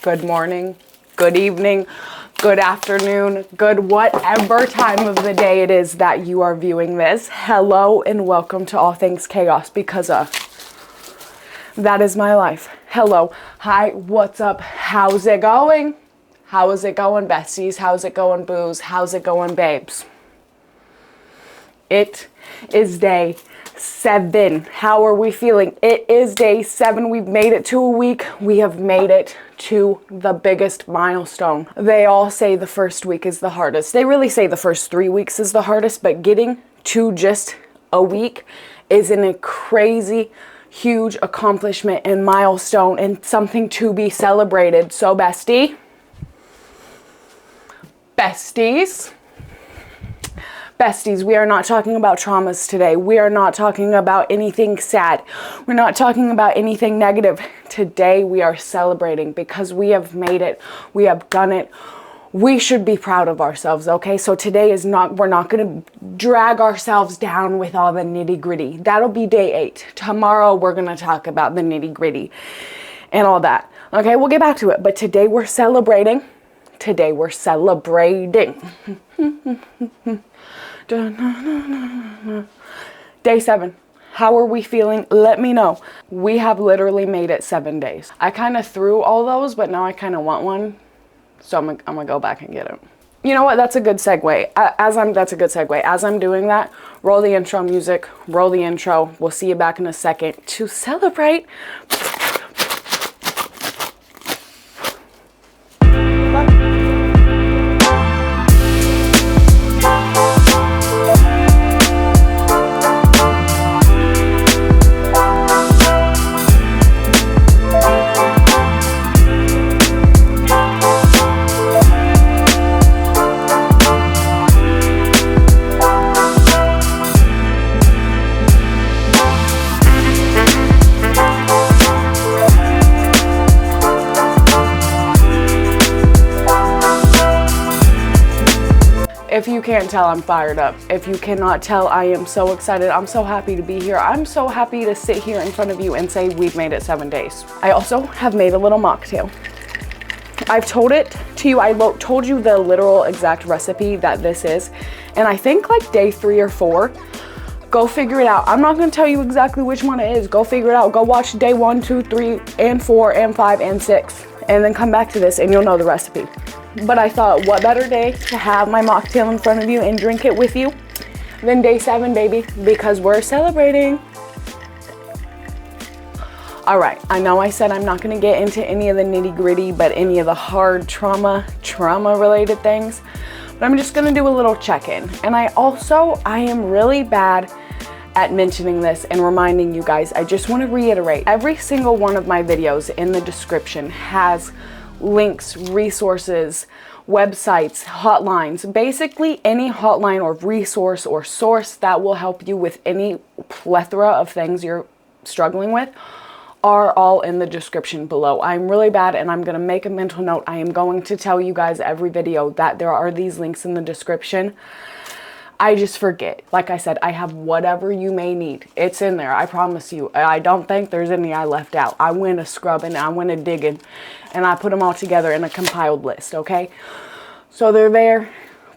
good morning, good evening, good afternoon, good whatever time of the day it is that you are viewing this. Hello and welcome to All Things Chaos, because that is my life. Hello, hi, what's up, how's it going? How is it going, besties? How's it going, boos? How's it going, babes? It is day 7. How are we feeling? It is day 7. We've made it to a week. We have made it to the biggest milestone. They all say the first week is the hardest. They really say the first 3 weeks is the hardest, but getting to just a week is a crazy, huge accomplishment and milestone and something to be celebrated. So besties, we are not talking about traumas today. We are not talking about anything sad. We're not talking about anything negative. Today we are celebrating because we have made it. We have done it. We should be proud of ourselves, okay? So today is not, we're not going to drag ourselves down with all the nitty gritty. That'll be day 8. Tomorrow we're going to talk about the nitty gritty and all that. Okay, we'll get back to it. But today we're celebrating. Today we're celebrating. Day 7. How are we feeling? Let me know. We have literally made it 7 days. I kind of threw all those, but now I kind of want one. So I'm gonna go back and get it. You know what? That's a good segue. That's a good segue. As I'm doing that, roll the intro music, roll the intro. We'll see you back in a second to celebrate. If you can't tell, I'm fired up. If you cannot tell, I am so excited. I'm so happy to be here. I'm so happy to sit here in front of you and say we've made it 7 days. I also have made a little mocktail. I've told it to you. I told you the literal exact recipe that this is. And I think like day 3 or 4, go figure it out. I'm not going to tell you exactly which one it is. Go figure it out. Go watch day 1, 2, 3, and 4, and 5, and 6. And then come back to this and you'll know the recipe. But I thought, what better day to have my mocktail in front of you and drink it with you than day 7, baby, because we're celebrating. All right, I know I said I'm not gonna get into any of the nitty gritty, but any of the hard trauma related things, but I'm just gonna do a little check-in. And I am really bad at mentioning this and reminding you guys. I just wanna reiterate, every single one of my videos in the description has links, resources, websites, hotlines, basically any hotline or resource or source that will help you with any plethora of things you're struggling with are all in the description below. I'm really bad and I'm going to make a mental note. I am going to tell you guys every video that there are these links in the description. I just forget. Like I said, I have whatever you may need. It's in there. I promise you. I don't think there's any I left out. I went a scrubbing, I went a digging, and I put them all together in a compiled list, okay? So they're there.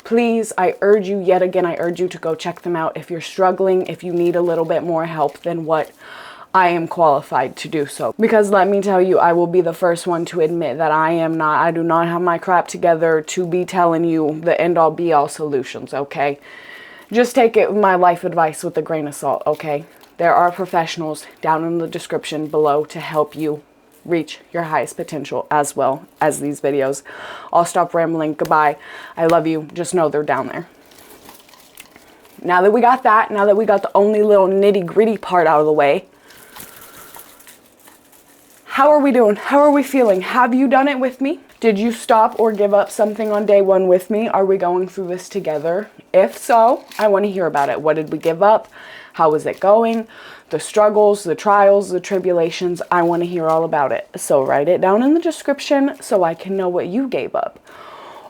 Please, I urge you, yet again, I urge you to go check them out. If you're struggling, if you need a little bit more help than what I am qualified to do so. Because let me tell you, I will be the first one to admit that I do not have my crap together to be telling you the end all be all solutions, okay? Just take it, my life advice, with a grain of salt, okay? There are professionals down in the description below to help you reach your highest potential as well as these videos. I'll stop rambling. Goodbye. I love you. Just know they're down there. Now that we got that, now that we got the only little nitty gritty part out of the way, how are we doing? How are we feeling? Have you done it with me? Did you stop or give up something on day 1 with me? Are we going through this together? If so, I want to hear about it. What did we give up? How is it going? The struggles, the trials, the tribulations. I want to hear all about it. So write it down in the description so I can know what you gave up.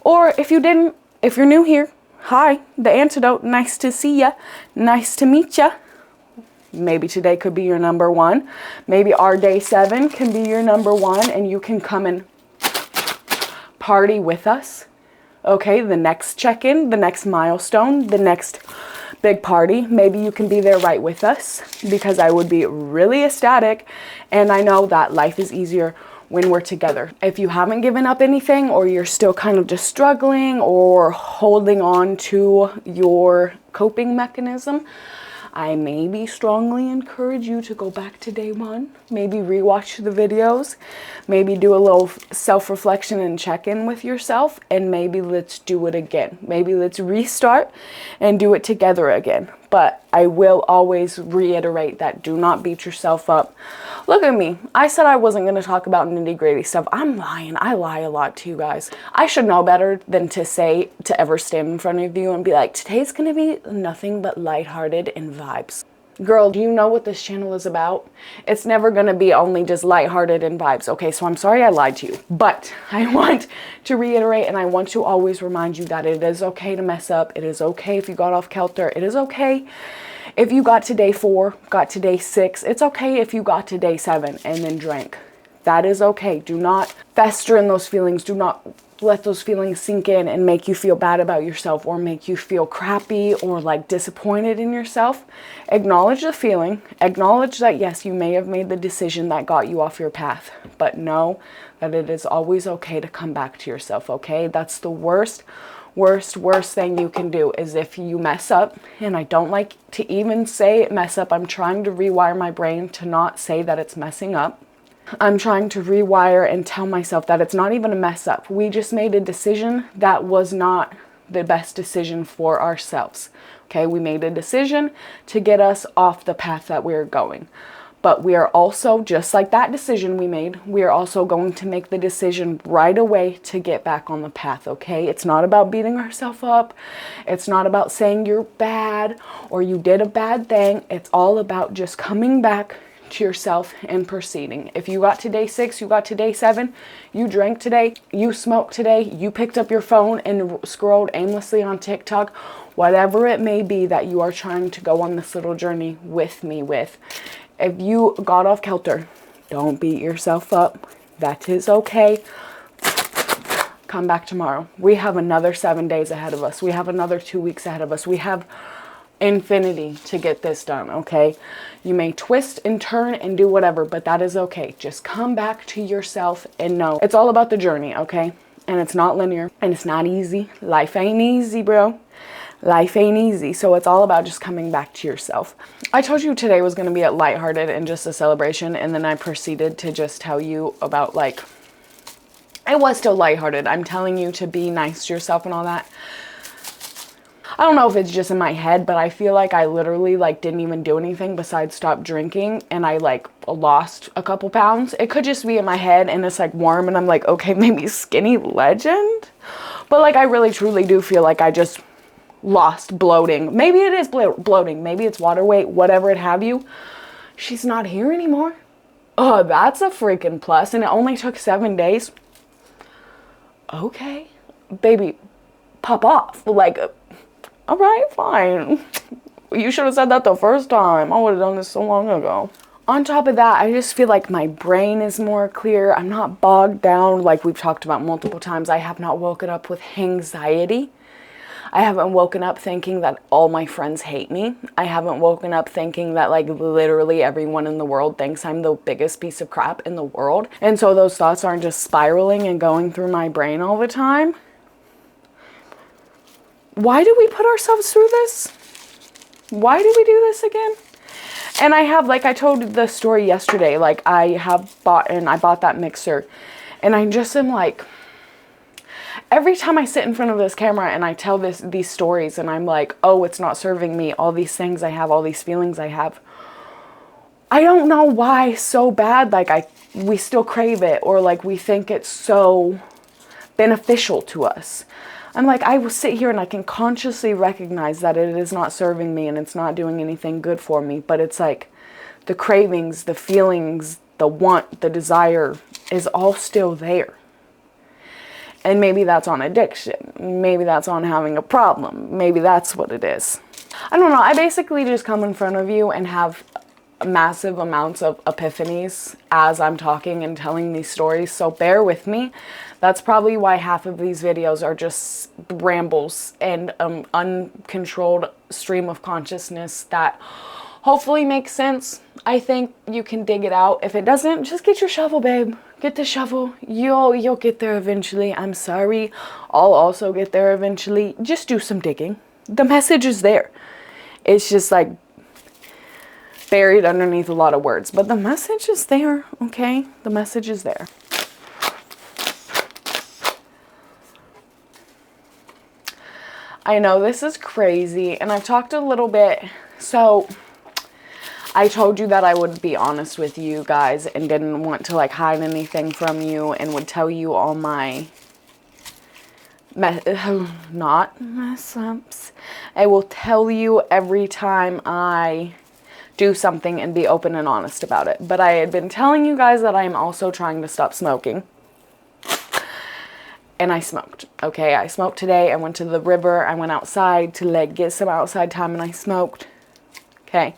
Or if you didn't, if you're new here, hi, the antidote. Nice to see ya. Nice to meet ya. Maybe today could be your number 1. Maybe our day 7 can be your number 1 and you can come and party with us. Okay, the next check-in, the next milestone, the next big party, maybe you can be there right with us, because I would be really ecstatic. And I know that life is easier when we're together. If you haven't given up anything, or you're still kind of just struggling or holding on to your coping mechanism, I maybe strongly encourage you to go back to day one, maybe rewatch the videos, maybe do a little self-reflection and check-in with yourself, and maybe let's do it again. Maybe let's restart and do it together again. But I will always reiterate that do not beat yourself up. Look at me. I said I wasn't going to talk about nitty-gritty stuff. I'm lying. I lie a lot to you guys. I should know better than to ever stand in front of you and be like, today's going to be nothing but lighthearted and vibes. Girl, do you know what this channel is about? It's never going to be only just lighthearted and vibes. Okay, so I'm sorry I lied to you. But I want to reiterate, and I want to always remind you that it is okay to mess up. It is okay if you got off kilter. It is okay if you got to day 4, got to day 6. It's okay if you got to day 7 and then drank. That is okay. Do not fester in those feelings. Do not let those feelings sink in and make you feel bad about yourself, or make you feel crappy or like disappointed in yourself. Acknowledge the feeling. Acknowledge that yes, you may have made the decision that got you off your path, but know that it is always okay to come back to yourself, okay? That's the worst thing you can do, is if you mess up. And I don't like to even say mess up. I'm trying to rewire my brain to not say that it's messing up. I'm trying to rewire and tell myself that it's not even a mess up. We just made a decision that was not the best decision for ourselves. Okay, we made a decision to get us off the path that we're going. But we are also, just like that decision we made, we are also going to make the decision right away to get back on the path, okay? It's not about beating ourselves up. It's not about saying you're bad or you did a bad thing. It's all about just coming back to yourself and proceeding. If you got to day 6, you got to day 7, you drank today, you smoked today, you picked up your phone and scrolled aimlessly on TikTok, whatever it may be that you are trying to go on this little journey with me with. If you got off kilter, don't beat yourself up. That is okay. Come back tomorrow. We have another 7 days ahead of us. We have another 2 weeks ahead of us. We have infinity to get this done, okay? You may twist and turn and do whatever, but that is okay. Just come back to yourself and know it's all about the journey, okay? And it's not linear and it's not easy. Life ain't easy, bro. Life ain't easy. So it's all about just coming back to yourself. I told you today was going to be a lighthearted and just a celebration, and then I proceeded to just tell you about, like, it was still lighthearted. I'm telling you to be nice to yourself and all that. I don't know if it's just in my head, but I feel like I literally like didn't even do anything besides stop drinking, and I like lost a couple pounds. It could just be in my head and it's like warm and I'm like, okay, maybe skinny legend. But like I really truly do feel like I just lost bloating. Maybe it is bloating. Maybe it's water weight, whatever it have you. She's not here anymore. Oh, that's a freaking plus. And it only took 7 days. Okay, baby, pop off. Like, all right, fine. You should have said that the first time. I would have done this so long ago. On top of that, I just feel like my brain is more clear. I'm not bogged down like we've talked about multiple times. I have not woken up with anxiety. I haven't woken up thinking that all my friends hate me. I haven't woken up thinking that like literally everyone in the world thinks I'm the biggest piece of crap in the world. And so those thoughts aren't just spiraling and going through my brain all the time. Why do we put ourselves through this? Why do we do this again? And I have, like I told the story yesterday, like I bought that mixer, and I just am like, every time I sit in front of this camera and I tell these stories and I'm like, oh, it's not serving me, all these things I have, all these feelings I have. I don't know why so bad, like we still crave it, or like we think it's so beneficial to us. I'm like, I will sit here and I can consciously recognize that it is not serving me and it's not doing anything good for me. But it's like the cravings, the feelings, the want, the desire is all still there. And maybe that's on addiction. Maybe that's on having a problem. Maybe that's what it is. I don't know. I basically just come in front of you and have massive amounts of epiphanies as I'm talking and telling these stories, so bear with me. That's probably why half of these videos are just rambles and uncontrolled stream of consciousness that hopefully makes sense. I think you can dig it out. If it doesn't, just get your shovel, babe. Get the shovel. You'll get there eventually. I'm sorry. I'll also get there eventually. Just do some digging. The message is there. It's just like buried underneath a lot of words, but the message is there, okay? The message is there. I know this is crazy, and I've talked a little bit, so I told you that I would be honest with you guys and didn't want to like hide anything from you and would tell you all my not mess ups. I will tell you every time I do something and be open and honest about it. But I had been telling you guys that I am also trying to stop smoking. And I smoked, okay? I smoked today. I went to the river. I went outside to like get some outside time and I smoked. Okay,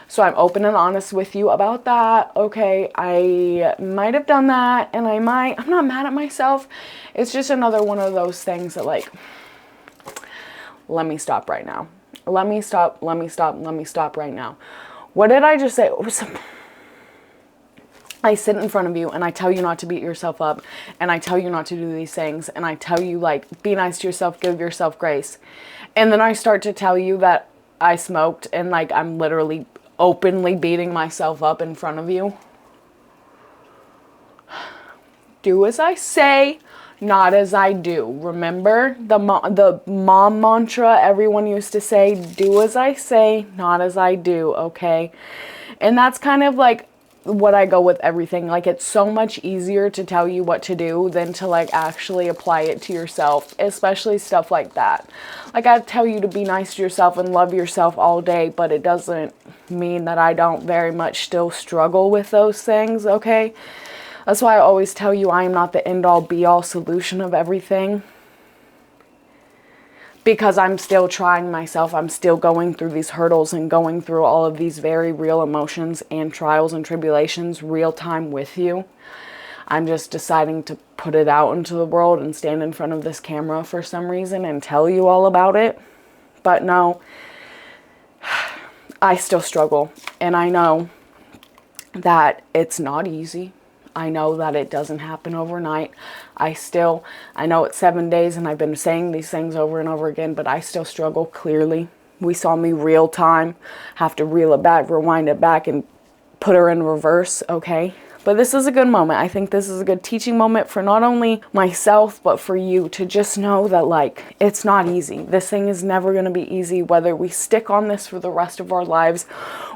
so I'm open and honest with you about that. Okay, I might have done that and I'm not mad at myself. It's just another one of those things that like, let me stop right now. Let me stop right now. What did I just say? I sit in front of you and I tell you not to beat yourself up and I tell you not to do these things and I tell you like, be nice to yourself, give yourself grace. And then I start to tell you that I smoked and like, I'm literally openly beating myself up in front of you. Do as I say, not as I do. Remember the mom mantra everyone used to say, do as I say, not as I do, okay? And that's kind of like what I go with everything. Like, it's so much easier to tell you what to do than to like actually apply it to yourself, especially stuff like that. Like, I tell you to be nice to yourself and love yourself all day, but it doesn't mean that I don't very much still struggle with those things, okay? That's why I always tell you I am not the end-all be-all solution of everything. Because I'm still trying myself. I'm still going through these hurdles and going through all of these very real emotions and trials and tribulations real time with you. I'm just deciding to put it out into the world and stand in front of this camera for some reason and tell you all about it. But no, I still struggle. And I know that it's not easy. I know that it doesn't happen overnight. I know it's 7 days and I've been saying these things over and over again, but I still struggle clearly. We saw me real time, have to reel it back, rewind it back and put her in reverse, okay? But this is a good moment. I think this is a good teaching moment for not only myself, but for you to just know that like, it's not easy. This thing is never going to be easy, whether we stick on this for the rest of our lives,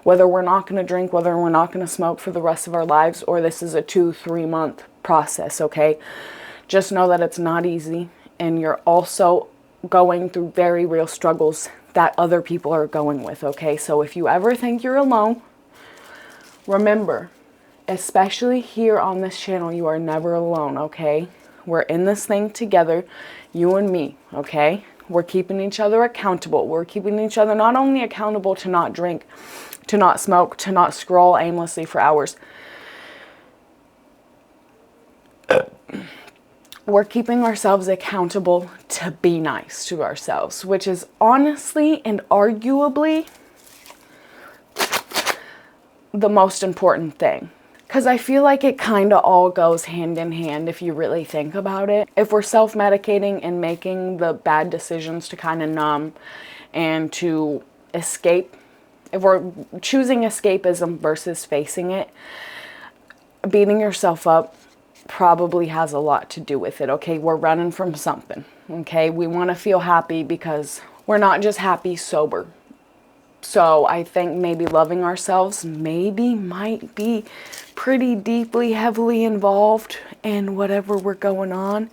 whether we're not going to drink, whether we're not going to smoke for the rest of our lives, or this is a 2-3 month process, okay? Just know that it's not easy. And you're also going through very real struggles that other people are going with, okay? So if you ever think you're alone, remember, especially here on this channel, you are never alone, okay? We're in this thing together, you and me, okay? We're keeping each other accountable. We're keeping each other not only accountable to not drink, to not smoke, to not scroll aimlessly for hours. We're keeping ourselves accountable to be nice to ourselves, which is honestly and arguably the most important thing. Because I feel like it kind of all goes hand in hand if you really think about it. If we're self-medicating and making the bad decisions to kind of numb and to escape, if we're choosing escapism versus facing it, beating yourself up probably has a lot to do with it, okay? We're running from something, okay? We want to feel happy because we're not just happy sober. So I think maybe loving ourselves might be pretty deeply, heavily involved in whatever we're going on,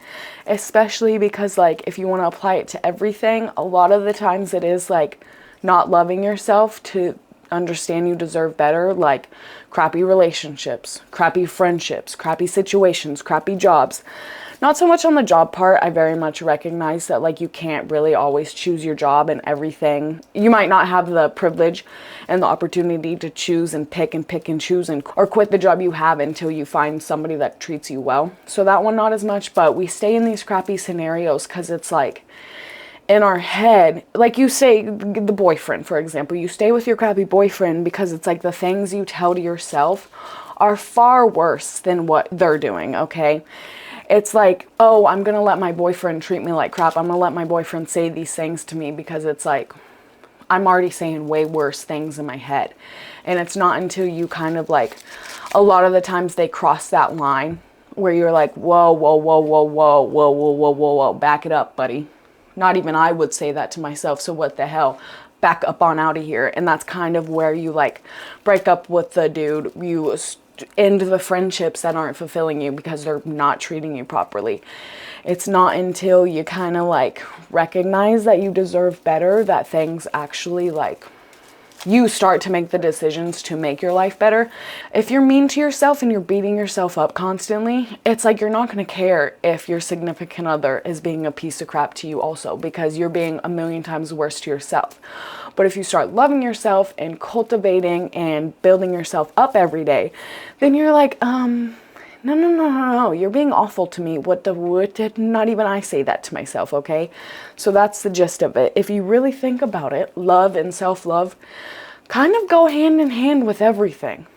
especially because like if you want to apply it to everything, a lot of the times it is like not loving yourself to understand you deserve better, like crappy relationships, crappy friendships, crappy situations, crappy jobs. Not so much on the job part. I very much recognize that like you can't really always choose your job and everything. You might not have the privilege and the opportunity to choose and pick and choose or quit the job you have until you find somebody that treats you well. So that one not as much, but we stay in these crappy scenarios because it's like in our head, like you say, the boyfriend, for example, you stay with your crappy boyfriend because it's like the things you tell to yourself are far worse than what they're doing, okay? It's like, oh, I'm going to let my boyfriend treat me like crap. I'm going to let my boyfriend say these things to me because it's like, I'm already saying way worse things in my head. And it's not until you kind of like, a lot of the times they cross that line where you're like, whoa, whoa, whoa, whoa, whoa, whoa, whoa, whoa, whoa, whoa, back it up, buddy. Not even I would say that to myself. So what the hell? Back up on out of here. And that's kind of where you like break up with the dude. You end the friendships that aren't fulfilling you because they're not treating you properly. It's not until you kind of like recognize that you deserve better that things actually like you start to make the decisions to make your life better. If you're mean to yourself and you're beating yourself up constantly, it's like you're not going to care if your significant other is being a piece of crap to you also, because you're being a million times worse to yourself. But if you start loving yourself and cultivating and building yourself up every day, then you're like, no, you're being awful to me. What did not even I say that to myself, okay? So that's the gist of it. If you really think about it, love and self-love kind of go hand in hand with everything.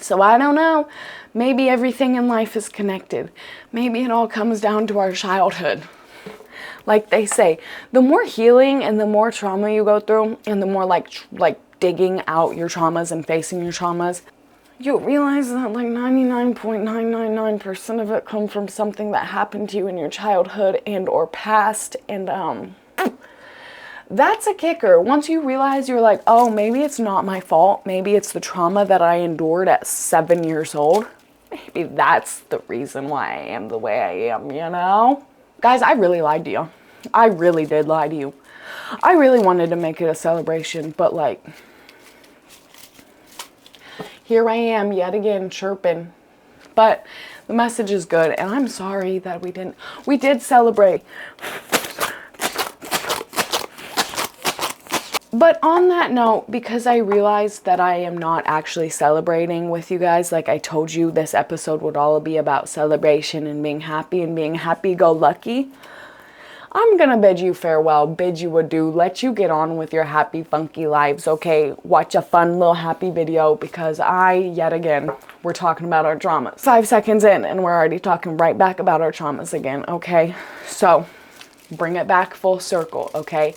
So I don't know, maybe everything in life is connected. Maybe it all comes down to our childhood. Like they say, the more healing and the more trauma you go through, and the more like digging out your traumas and facing your traumas, you'll realize that like 99.999% of it come from something that happened to you in your childhood and or past. And that's a kicker. Once you realize, you're like, oh, maybe it's not my fault. Maybe it's the trauma that I endured at 7 years old. Maybe that's the reason why I am the way I am, you know? Guys, I really lied to you. I really did lie to you. I really wanted to make it a celebration, but like, here I am yet again chirping. But the message is good, and I'm sorry that we did celebrate. But on that note, because I realized that I am not actually celebrating with you guys, like I told you, this episode would all be about celebration and being happy-go-lucky. I'm gonna bid you farewell, bid you adieu, let you get on with your happy, funky lives, okay? Watch a fun little happy video, because yet again, we're talking about our traumas. 5 seconds in, and we're already talking right back about our traumas again, okay? So, bring it back full circle, okay?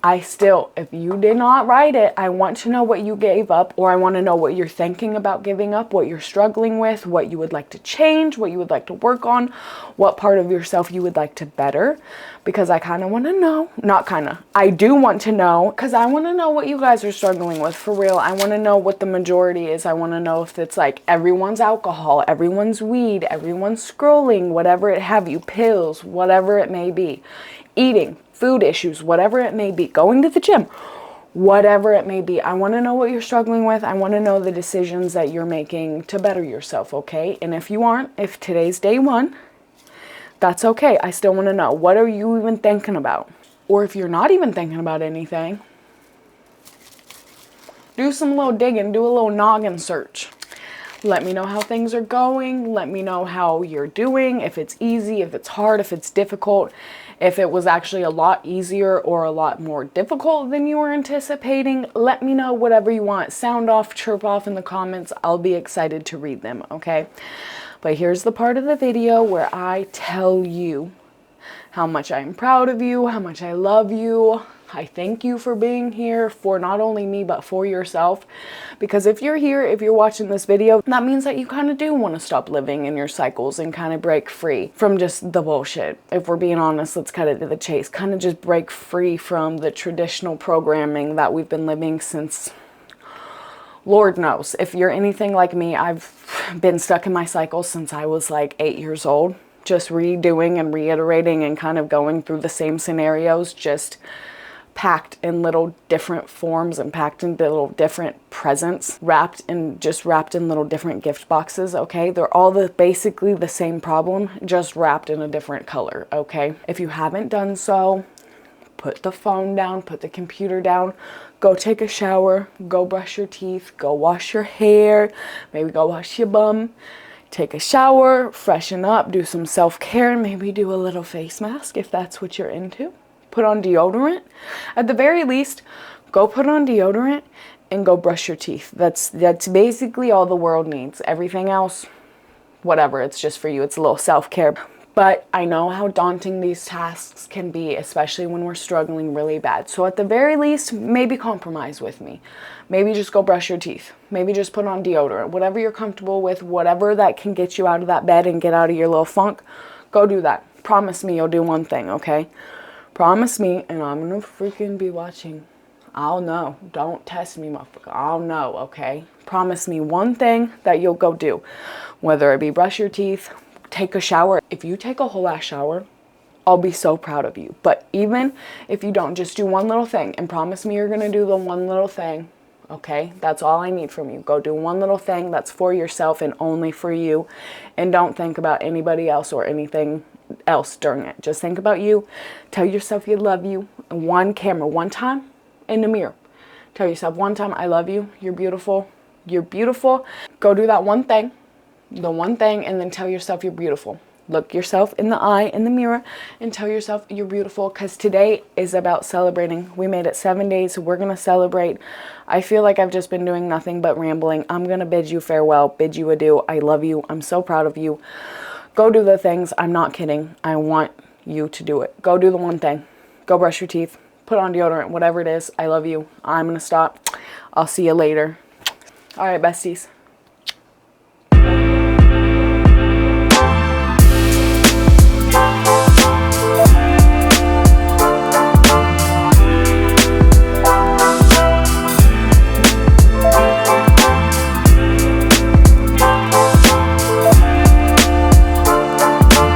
If you did not write it, I want to know what you gave up, or I want to know what you're thinking about giving up, what you're struggling with, what you would like to change, what you would like to work on, what part of yourself you would like to better, because I kind of want to know, I do want to know, because I want to know what you guys are struggling with, for real. I want to know what the majority is. I want to know if it's like everyone's alcohol, everyone's weed, everyone's scrolling, whatever it have you, pills, whatever it may be, eating, food issues, whatever it may be, going to the gym, whatever it may be. I want to know what you're struggling with. I want to know the decisions that you're making to better yourself, okay? And if you aren't, if today's day one, that's okay. I still want to know, what are you even thinking about? Or if you're not even thinking about anything, do some little digging, do a little noggin search. Let me know how things are going. Let me know how you're doing, if it's easy, if it's hard, if it's difficult, if it was actually a lot easier or a lot more difficult than you were anticipating. Let me know whatever you want. Sound off, chirp off in the comments. I'll be excited to read them, okay? But here's the part of the video where I tell you how much I'm proud of you, how much I love you. I thank you for being here, for not only me, but for yourself. Because if you're here, if you're watching this video, that means that you kind of do want to stop living in your cycles and kind of break free from just the bullshit. If we're being honest, let's cut it to the chase. Kind of just break free from the traditional programming that we've been living since, Lord knows. If you're anything like me, I've been stuck in my cycle since I was like 8 years old. Just redoing and reiterating and kind of going through the same scenarios, just packed in little different forms and packed into little different presents, wrapped in little different gift boxes, okay? They're all basically the same problem, just wrapped in a different color, okay? If you haven't done so, put the phone down, put the computer down, go take a shower, go brush your teeth, go wash your hair, maybe go wash your bum, take a shower, freshen up, do some self-care, maybe do a little face mask if that's what you're into. Put on deodorant. At the very least, go put on deodorant and go brush your teeth. That's basically all the world needs. Everything else, whatever, it's just for you. It's a little self-care. But I know how daunting these tasks can be, especially when we're struggling really bad. So at the very least, maybe compromise with me. Maybe just go brush your teeth. Maybe just put on deodorant. Whatever you're comfortable with, whatever that can get you out of that bed and get out of your little funk, go do that. Promise me you'll do one thing, okay? Promise me, and I'm gonna freaking be watching. I'll know. Don't test me, motherfucker. I'll know, okay? Promise me one thing that you'll go do. Whether it be brush your teeth, take a shower. If you take a whole ass shower, I'll be so proud of you. But even if you don't, just do one little thing and promise me you're gonna do the one little thing, okay? That's all I need from you. Go do one little thing that's for yourself and only for you. And don't think about anybody else or anything else during it. Just think about you. Tell yourself you love you. One time in the mirror. Tell yourself one time, I love you. You're beautiful. You're beautiful. Go do that one thing. The one thing, and then tell yourself you're beautiful. Look yourself in the eye in the mirror and tell yourself you're beautiful, because today is about celebrating. We made it 7 days, so we're going to celebrate. I feel like I've just been doing nothing but rambling. I'm going to bid you farewell, bid you adieu. I love you. I'm so proud of you. Go do the things. I'm not kidding. I want you to do it. Go do the one thing. Go brush your teeth. Put on deodorant, whatever it is. I love you. I'm going to stop. I'll see you later. All right, besties.